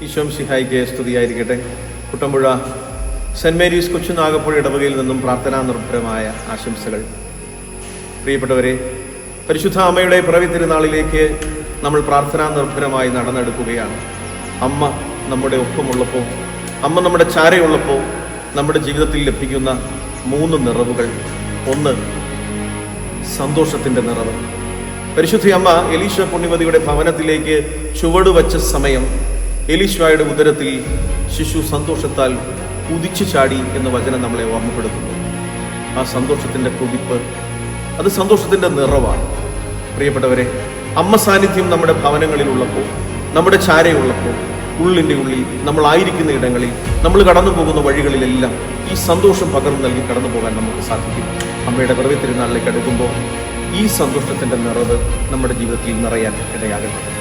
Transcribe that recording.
ഈശോംശിഹായിക്ക് സ്തുതിയായിരിക്കട്ടെ. Kuttampuzha saint Mary's കൊച്ചുനാഗപ്പുഴ ഇടവകയിൽ നിന്നും പ്രാർത്ഥനാ നിർഭരമായ ആശംസകൾ. പ്രിയപ്പെട്ടവരെ, പരിശുദ്ധ അമ്മയുടെ പിറവി തിരുനാളിലേക്ക് നമ്മൾ പ്രാർത്ഥനാ നിർഭരമായി നടന്നെടുക്കുകയാണ്. അമ്മ നമ്മുടെ ഒപ്പമുള്ളപ്പോൾ, അമ്മ നമ്മുടെ ചാരയുള്ളപ്പോൾ നമ്മുടെ ജീവിതത്തിൽ ലഭിക്കുന്ന 3 നിറവുകൾ. ഒന്ന്, സന്തോഷത്തിൻ്റെ നിറവ്. പരിശുദ്ധ അമ്മ എലീശ പുണ്യവതിയുടെ ഭവനത്തിലേക്ക് ചുവടുവച്ച സമയം എലീശയുടെ ഉദരത്തിൽ ശിശു സന്തോഷത്താൽ കുതിച്ചു ചാടി എന്ന വചനം നമ്മളെ ഓർമ്മപ്പെടുത്തുന്നു. ആ സന്തോഷത്തിൻ്റെ കുതിപ്പ്, അത് സന്തോഷത്തിൻ്റെ നിറവാണ്. പ്രിയപ്പെട്ടവരെ, അമ്മ സാന്നിധ്യം നമ്മുടെ ഭവനങ്ങളിലുള്ളപ്പോൾ, നമ്മുടെ ചാരയുള്ളപ്പോൾ, ഉള്ളിൻ്റെ ഉള്ളിൽ, നമ്മളായിരിക്കുന്ന ഇടങ്ങളിൽ, നമ്മൾ കടന്നു പോകുന്ന വഴികളിലെല്ലാം ഈ സന്തോഷം പകർന്നു നൽകി കടന്നു പോകാൻ നമുക്ക് സാധിക്കും. അമ്മയുടെ പിറവി തിരുനാളിലേക്ക് അടുക്കുമ്പോൾ ഈ സന്തോഷത്തിൻ്റെ നിറവ് നമ്മുടെ ജീവിതത്തിൽ നിറയാൻ ഇടയാകട്ടെ.